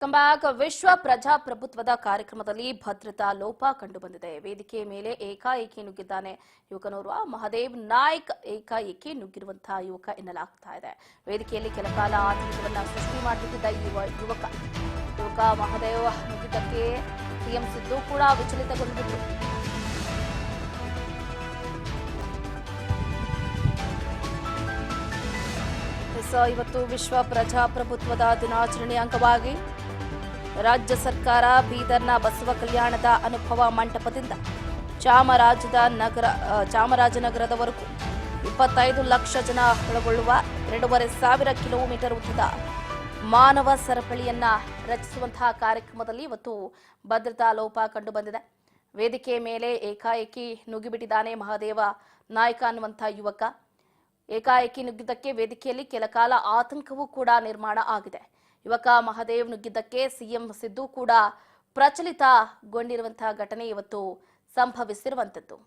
Comeback ವಿಶ್ವ ಪ್ರಜಾಪ್ರಭುತ್ವದ ಕಾರ್ಯಕ್ರಮದಲ್ಲಿ ಭದ್ರತಾ ಲೋಪ ಕಂಡುಬಂದಿದೆ. ವೇದಿಕೆ ಮೇಲೆ ಏಕಾಏಕಿ ನುಗ್ಗಿದ್ದಾನೆ ಯುವಕನೋರ್ವ ಮಹದೇವ್ ನಾಯ್ಕ್. ಏಕಾಏಕಿ ನುಗ್ಗಿರುವಂತಹ ಯುವಕ ಎನ್ನಲಾಗ್ತಾ ಇದೆ. ವೇದಿಕೆಯಲ್ಲಿ ಕೆಲಕಾಲ ಆತಂಕವನ್ನ ಸೃಷ್ಟಿ ಮಾಡುತ್ತಿದ್ದ ಯುವಕ ಮಹದೇವ್ ನುಗ್ಗಿದ್ದಕ್ಕೆ ಸಿಎಂ ಸಿದ್ದು ಕೂಡ ವಿಚಲಿತಗೊಂಡಿದ್ರು. ಇವತ್ತು ವಿಶ್ವ ಪ್ರಜಾಪ್ರಭುತ್ವದ ದಿನಾಚರಣೆ ಅಂಗವಾಗಿ ರಾಜ್ಯ ಸರ್ಕಾರ ಬೀದರ್ನ ಬಸವ ಕಲ್ಯಾಣದ ಅನುಭವ ಮಂಟಪದಿಂದ ಚಾಮರಾಜನಗರದವರೆಗೂ 25 ಲಕ್ಷ ಜನ ಒಳಗೊಳ್ಳುವ 2,500 ಕಿಲೋಮೀಟರ್ ಉದ್ದದ ಮಾನವ ಸರಪಳಿಯನ್ನ ರಚಿಸುವಂತಹ ಕಾರ್ಯಕ್ರಮದಲ್ಲಿ ಇವತ್ತು ಭದ್ರತಾ ಲೋಪ ಕಂಡುಬಂದಿದೆ. ವೇದಿಕೆ ಮೇಲೆ ಏಕಾಏಕಿ ನುಗ್ಗಿಬಿಟ್ಟಿದ್ದಾನೆ ಮಹದೇವ ನಾಯ್ಕ ಅನ್ನುವಂತಹ ಯುವಕ. ಏಕಾಏಕಿ ನುಗ್ಗಿದ್ದಕ್ಕೆ ವೇದಿಕೆಯಲ್ಲಿ ಕೆಲಕಾಲ ಆತಂಕವೂ ಕೂಡ ನಿರ್ಮಾಣ ಆಗಿದೆ. ಯುವಕ ಮಹದೇವ್ ನುಗ್ಗಿದ್ದಕ್ಕೆ ಸಿಎಂ ಸಿದ್ದು ಕೂಡ ಪ್ರಚಲಿತಗೊಂಡಿರುವಂತಹ ಘಟನೆ ಇವತ್ತು ಸಂಭವಿಸಿರುವಂತದ್ದು.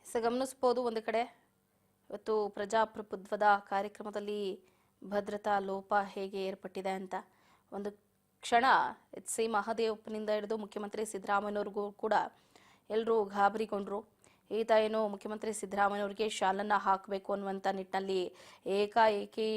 ಗಮನಿಸಬಹುದು, ಒಂದು ಕಡೆ ಇವತ್ತು ಪ್ರಜಾಪ್ರಭುತ್ವದ ಕಾರ್ಯಕ್ರಮದಲ್ಲಿ ಭದ್ರತಾ ಲೋಪ ಹೇಗೆ ಏರ್ಪಟ್ಟಿದೆ ಅಂತ. ಒಂದು ಕ್ಷಣ ಸಿ ಮಹದೇವಪ್ಪನಿಂದ ಹಿಡಿದು ಮುಖ್ಯಮಂತ್ರಿ ಸಿದ್ದರಾಮಯ್ಯನವ್ರಿಗೂ ಕೂಡ ಎಲ್ಲರೂ ಗಾಬರಿಗೊಂಡ್ರು. ಈತ ಏನು ಮುಖ್ಯಮಂತ್ರಿ ಸಿದ್ದರಾಮಯ್ಯವ್ರಿಗೆ ಶಾಲನ್ನ ಹಾಕಬೇಕು ಅನ್ನುವಂಥ ನಿಟ್ಟಿನಲ್ಲಿ ಏಕಾಏಕಿ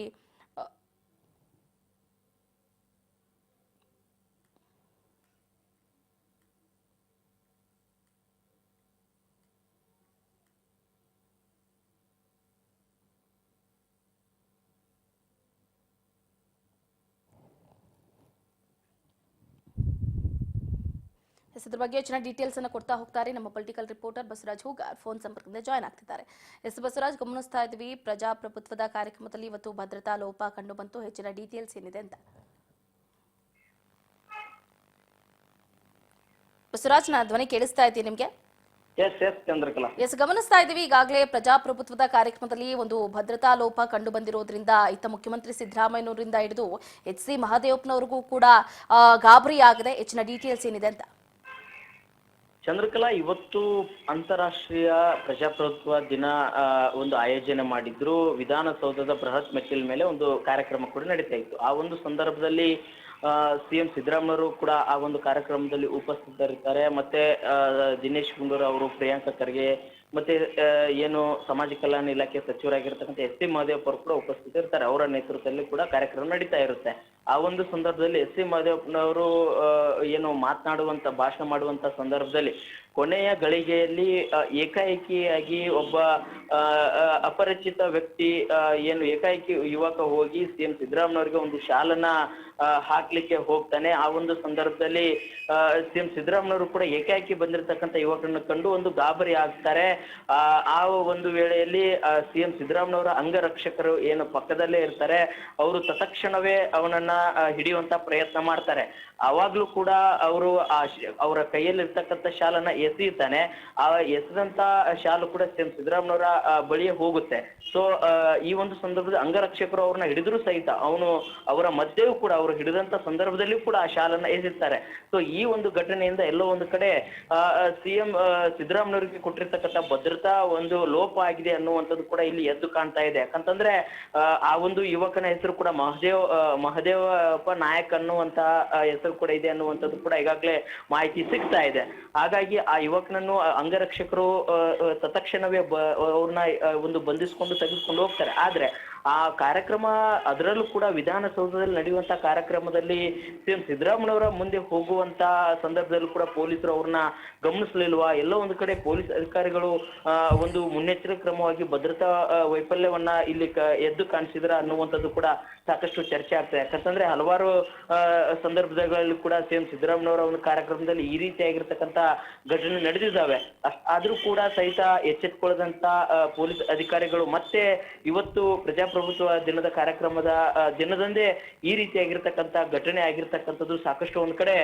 ಇದ್ರ ಬಗ್ಗೆ ಹೆಚ್ಚಿನ ಡೀಟೇಲ್ಸ್ ಅನ್ನು ಕೊಡ್ತಾ ಹೋಗ್ತಾರೆ ನಮ್ಮ political reporter Basavaraj Hoogar phone ಸಂಪರ್ಕದಿಂದ ಜಾಯ್ನ್ ಆಗ್ತಿದ್ದಾರೆ. ಬಸವರಾಜ್, ಗಮನಿಸ್ತಾ ಇದ್ವಿ ಪ್ರಜಾಪ್ರಭುತ್ವದ ಕಾರ್ಯಕ್ರಮದಲ್ಲಿ ಇವತ್ತು ಭದ್ರತಾ ಲೋಪ ಕಂಡು ಬಂತು. ಹೆಚ್ಚಿನ ಡೀಟೇಲ್ಸ್ ಏನಿದೆ ಅಂತ ಬಸವರಾಜ್, ನಾ ಧ್ವನಿ ಕೇಳಿಸ್ತಾ ಇದ್ದೀನಿ ನಿಮ್ಗೆ? ಗಮನಿಸ್ತಾ ಇದ್ದೀವಿ ಈಗಾಗಲೇ ಪ್ರಜಾಪ್ರಭುತ್ವದ ಕಾರ್ಯಕ್ರಮದಲ್ಲಿ ಒಂದು ಭದ್ರತಾ ಲೋಪ ಕಂಡು ಬಂದಿರೋದ್ರಿಂದ ಇತ್ತ ಮುಖ್ಯಮಂತ್ರಿ ಸಿದ್ದರಾಮಯ್ಯನವರಿಂದ ಹಿಡಿದು ಸಿ ಮಹದೇವಪ್ಪನವರಿಗೂ ಕೂಡ ಗಾಬರಿ ಆಗಿದೆ. ಹೆಚ್ಚಿನ ಡೀಟೇಲ್ಸ್ ಏನಿದೆ ಅಂತ ಚಂದ್ರಕಲಾ, ಇವತ್ತು ಅಂತಾರಾಷ್ಟ್ರೀಯ ಪ್ರಜಾಪ್ರಭುತ್ವ ದಿನ ಒಂದು ಆಯೋಜನೆ ಮಾಡಿದ್ರು. ವಿಧಾನಸೌಧದ ಬೃಹತ್ ಮೆಟ್ಟಿಲ ಮೇಲೆ ಒಂದು ಕಾರ್ಯಕ್ರಮ ಕೂಡ ನಡೀತಾ ಇತ್ತು. ಆ ಒಂದು ಸಂದರ್ಭದಲ್ಲಿ ಸಿಎಂ ಸಿದ್ದರಾಮಯ್ಯವರು ಕೂಡ ಆ ಒಂದು ಕಾರ್ಯಕ್ರಮದಲ್ಲಿ ಉಪಸ್ಥಿತರಿರ್ತಾರೆ. ಮತ್ತೆ ದಿನೇಶ್ ಗುಂಡೂರಾವ್ ಅವರು, ಪ್ರಿಯಾಂಕಾ ಖರ್ಗೆ, ಮತ್ತೆ ಏನು ಸಮಾಜ ಕಲ್ಯಾಣ ಇಲಾಖೆ ಸಚಿವರಾಗಿರ್ತಕ್ಕಂಥ ಸಿ ಮಹದೇವಪ್ಪ ಅವರು ಕೂಡ ಉಪಸ್ಥಿತರಿರ್ತಾರೆ. ಅವರ ನೇತೃತ್ವದಲ್ಲಿ ಕೂಡ ಕಾರ್ಯಕ್ರಮ ನಡೀತಾ ಇರುತ್ತೆ. ಆ ಒಂದು ಸಂದರ್ಭದಲ್ಲಿ ಸಿ ಮಹದೇವಪ್ಪನವರು ಏನು ಮಾತನಾಡುವಂತ ಭಾಷಣ ಮಾಡುವಂತ ಸಂದರ್ಭದಲ್ಲಿ ಕೊನೆಯ ಗಳಿಗೆಯಲ್ಲಿ ಏಕಾಏಕಿಯಾಗಿ ಒಬ್ಬ ಅಪರಿಚಿತ ವ್ಯಕ್ತಿ ಏನು ಏಕಾಏಕಿ ಯುವಕ ಹೋಗಿ ಸಿಎಂ ಸಿದ್ದರಾಮಯ್ಯವ್ರಿಗೆ ಒಂದು ಶಾಲನ್ನ ಹಾಕ್ಲಿಕ್ಕೆ ಹೋಗ್ತಾನೆ. ಆ ಒಂದು ಸಂದರ್ಭದಲ್ಲಿ ಸಿಎಂ ಸಿದ್ದರಾಮಯ್ಯವರು ಕೂಡ ಏಕಾಏಕಿ ಬಂದಿರತಕ್ಕಂಥ ಯುವಕರನ್ನ ಕಂಡು ಒಂದು ಗಾಬರಿ ಆಗ್ತಾರೆ. ಆ ಒಂದು ವೇಳೆಯಲ್ಲಿ ಸಿಎಂ ಸಿದ್ದರಾಮಯ್ಯವರ ಅಂಗರಕ್ಷಕರು ಏನು ಪಕ್ಕದಲ್ಲೇ ಇರ್ತಾರೆ, ಅವರು ತತ್ಕ್ಷಣವೇ ಅವನನ್ನ ಹಿಡಿಯುವಂತ ಪ್ರಯತ್ನ ಮಾಡ್ತಾರೆ. ಅವಾಗ್ಲೂ ಕೂಡ ಅವರು ಅವರ ಕೈಯಲ್ಲಿ ಇರ್ತಕ್ಕಂಥ ಶಾಲನ್ನ ಎಸೆಯುತ್ತಾನೆ. ಆ ಎಸೆದಂತ ಶಾಲು ಕೂಡ ಸಿಎಂ ಸಿದ್ದರಾಮಯ್ಯವರ ಬಳಿಯೇ ಹೋಗುತ್ತೆ. ಸೊ ಈ ಒಂದು ಸಂದರ್ಭದಲ್ಲಿ ಅಂಗರಕ್ಷಕರು ಅವ್ರನ್ನ ಹಿಡಿದ್ರು ಸಹಿತ ಅವರ ಮಧ್ಯೆಯೂ ಕೂಡ ಅವರು ಹಿಡಿದಂತ ಸಂದರ್ಭದಲ್ಲಿ ಕೂಡ ಆ ಶಾಲನ್ನ ಎಸೆಯುತ್ತಾರೆ. ಸೊ ಈ ಒಂದು ಘಟನೆಯಿಂದ ಎಲ್ಲೋ ಒಂದು ಕಡೆ ಸಿಎಂ ಸಿದ್ದರಾಮಯ್ಯವರಿಗೆ ಕೊಟ್ಟಿರ್ತಕ್ಕಂಥ ಭದ್ರತಾ ಒಂದು ಲೋಪ ಆಗಿದೆ ಅನ್ನುವಂಥದ್ದು ಕೂಡ ಇಲ್ಲಿ ಎದ್ದು ಕಾಣ್ತಾ ಇದೆ. ಯಾಕಂತಂದ್ರೆ ಆ ಒಂದು ಯುವಕನ ಹೆಸರು ಕೂಡ ಮಹದೇವಪ್ಪ ನಾಯಕ್ ಅನ್ನುವಂತ ಹೆಸರು ಕೂಡ ಇದೆ ಅನ್ನುವಂಥದ್ದು ಕೂಡ ಈಗಾಗಲೇ ಮಾಹಿತಿ ಸಿಗ್ತಾ ಇದೆ. ಹಾಗಾಗಿ ಆ ಯುವಕನನ್ನು ಅಂಗರಕ್ಷಕರು ತತ್ಕ್ಷಣವೇ ಅವ್ರನ್ನ ಒಂದು ಬಂಧಿಸಿಕೊಂಡು ತೆಗೆದುಕೊಂಡು ಹೋಗ್ತಾರೆ. ಆದ್ರೆ ಆ ಕಾರ್ಯಕ್ರಮ ಅದರಲ್ಲೂ ಕೂಡ ವಿಧಾನಸೌಧದಲ್ಲಿ ನಡೆಯುವಂತ ಕಾರ್ಯಕ್ರಮದಲ್ಲಿ ಸಿಎಂ ಸಿದ್ದರಾಮಯ್ಯವರ ಮುಂದೆ ಹೋಗುವಂತ ಸಂದರ್ಭದಲ್ಲೂ ಕೂಡ ಪೊಲೀಸರು ಅವ್ರನ್ನ ಗಮನಿಸಲಿಲ್ವಾ? ಎಲ್ಲೋ ಒಂದು ಕಡೆ ಪೊಲೀಸ್ ಅಧಿಕಾರಿಗಳು ಒಂದು ಮುನ್ನೆಚ್ಚರಿಕೆ ಕ್ರಮವಾಗಿ ಭದ್ರತಾ ವೈಫಲ್ಯವನ್ನ ಇಲ್ಲಿ ಎದ್ದು ಕಾಣಿಸಿದ್ರ ಅನ್ನುವಂಥದ್ದು ಕೂಡ ಸಾಕಷ್ಟು ಚರ್ಚೆ ಆಗ್ತದೆ. ಯಾಕಂತಂದ್ರೆ ಯಾಕಂತಂದ್ರೆ ಹಲವಾರು ಸಂದರ್ಭಗಳಲ್ಲಿ ಕೂಡ ಸಿಎಂ ಸಿದ್ದರಾಮಯ್ಯನವರ ಒಂದು ಕಾರ್ಯಕ್ರಮದಲ್ಲಿ ಈ ರೀತಿಯಾಗಿರ್ತಕ್ಕಂಥ ಘಟನೆ ನಡೆದಿದ್ದಾವೆ. ಆದ್ರೂ ಕೂಡ ಸಹಿತ ಎಚ್ಚೆತ್ತುಕೊಳ್ಳದಂತ ಪೊಲೀಸ್ ಅಧಿಕಾರಿಗಳು ಮತ್ತೆ ಇವತ್ತು ಪ್ರಜಾಪ್ರಭುತ್ವ ದಿನದ ಕಾರ್ಯಕ್ರಮದ ದಿನದಂದೇ ಈ ರೀತಿಯಾಗಿರ್ತಕ್ಕಂಥ ಘಟನೆ ಆಗಿರ್ತಕ್ಕಂಥದ್ದು ಸಾಕಷ್ಟು ಒಂದ್ ಕಡೆ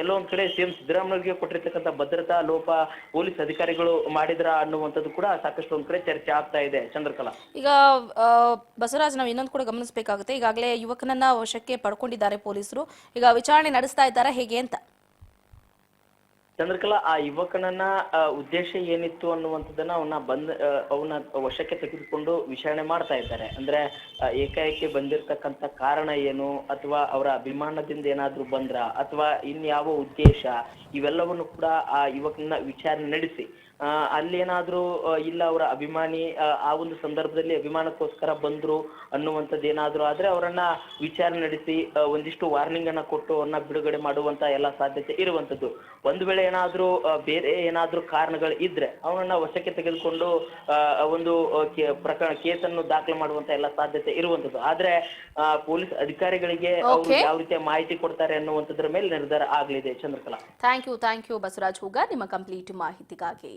ಎಲ್ಲೋ ಒಂದ್ ಕಡೆ ಸಿಎಂ ಸಿದ್ದರಾಮಯ್ಯಗೆ ಕೊಟ್ಟಿರ್ತಕ್ಕಂಥ ಭದ್ರತಾ ಲೋಪ ಪೊಲೀಸ್ ಅಧಿಕಾರಿಗಳು ಮಾಡಿದ್ರ ಅನ್ನುವಂಥದ್ದು ಕೂಡ ಸಾಕಷ್ಟು ಒಂದ್ ಕಡೆ ಚರ್ಚೆ ಆಗ್ತಾ ಇದೆ. ಚಂದ್ರಕಲಾ, ಈಗ ಬಸವರಾಜ್, ನಾವು ಇನ್ನೊಂದು ಕೂಡ ಗಮನಿಸಬೇಕಾಗುತ್ತೆ. ಈಗಾಗಲೇ ಯುವಕನನ್ನ ವಶಕ್ಕೆ ಪಡ್ಕೊಂಡಿದ್ದಾರೆ ಪೊಲೀಸರು. ಈಗ ವಿಚಾರಣೆ ನಡೆಸ್ತಾ ಇದ್ದಾರೆ, ಹೇಗೆ ಅಂತ? ಚಂದ್ರಕಲಾ, ಆ ಯುವಕನನ್ನ ಉದ್ದೇಶ ಏನಿತ್ತು ಅನ್ನುವಂಥದ್ದನ್ನ ಅವನ ವಶಕ್ಕೆ ತೆಗೆದುಕೊಂಡು ವಿಚಾರಣೆ ಮಾಡ್ತಾ ಇದ್ದಾರೆ. ಅಂದ್ರೆ ಏಕಾಏಕಿ ಬಂದಿರತಕ್ಕಂತ ಕಾರಣ ಏನು, ಅಥವಾ ಅವರ ಅಭಿಮಾನದಿಂದ ಏನಾದ್ರೂ ಬಂದ್ರ, ಅಥವಾ ಇನ್ಯಾವ ಉದ್ದೇಶ, ಇವೆಲ್ಲವನ್ನು ಕೂಡ ಆ ಯುವಕನ ವಿಚಾರಣೆ ನಡೆಸಿ ಅಲ್ಲೇನಾದ್ರೂ ಇಲ್ಲ ಅವರ ಅಭಿಮಾನಿ ಆ ಒಂದು ಸಂದರ್ಭದಲ್ಲಿ ಅಭಿಮಾನಕ್ಕೋಸ್ಕರ ಬಂದ್ರು ಅನ್ನುವಂಥದ್ದು ಏನಾದ್ರು ಆದ್ರೆ ಅವರನ್ನ ವಿಚಾರಣೆ ನಡೆಸಿ ಒಂದಿಷ್ಟು ವಾರ್ನಿಂಗ್ ಅನ್ನ ಕೊಟ್ಟು ಅವ್ರನ್ನ ಬಿಡುಗಡೆ ಮಾಡುವಂತ ಎಲ್ಲ ಸಾಧ್ಯತೆ ಇರುವಂತದ್ದು. ಒಂದು ವೇಳೆ ಏನಾದ್ರೂ ಬೇರೆ ಏನಾದ್ರೂ ಕಾರಣಗಳು ಇದ್ರೆ ಅವನನ್ನ ವಶಕ್ಕೆ ತೆಗೆದುಕೊಂಡು ಒಂದು ಕೇಸನ್ನು ದಾಖಲೆ ಮಾಡುವಂತ ಎಲ್ಲ ಸಾಧ್ಯತೆ ಇರುವಂತದ್ದು. ಆದ್ರೆ ಪೊಲೀಸ್ ಅಧಿಕಾರಿಗಳಿಗೆ ಅವರು ಯಾವ ರೀತಿಯ ಮಾಹಿತಿ ಕೊಡ್ತಾರೆ ಅನ್ನುವಂಥದ್ರ ಮೇಲೆ ನಿರ್ಧಾರ ಆಗ್ಲಿದೆ. ಚಂದ್ರಕಲಾ, ಥ್ಯಾಂಕ್ ಯು ಬಸವರಾಜ್ ಹೂಗಾರ್, ನಿಮ್ಮ ಕಂಪ್ಲೀಟ್ ಮಾಹಿತಿಗಾಗಿ.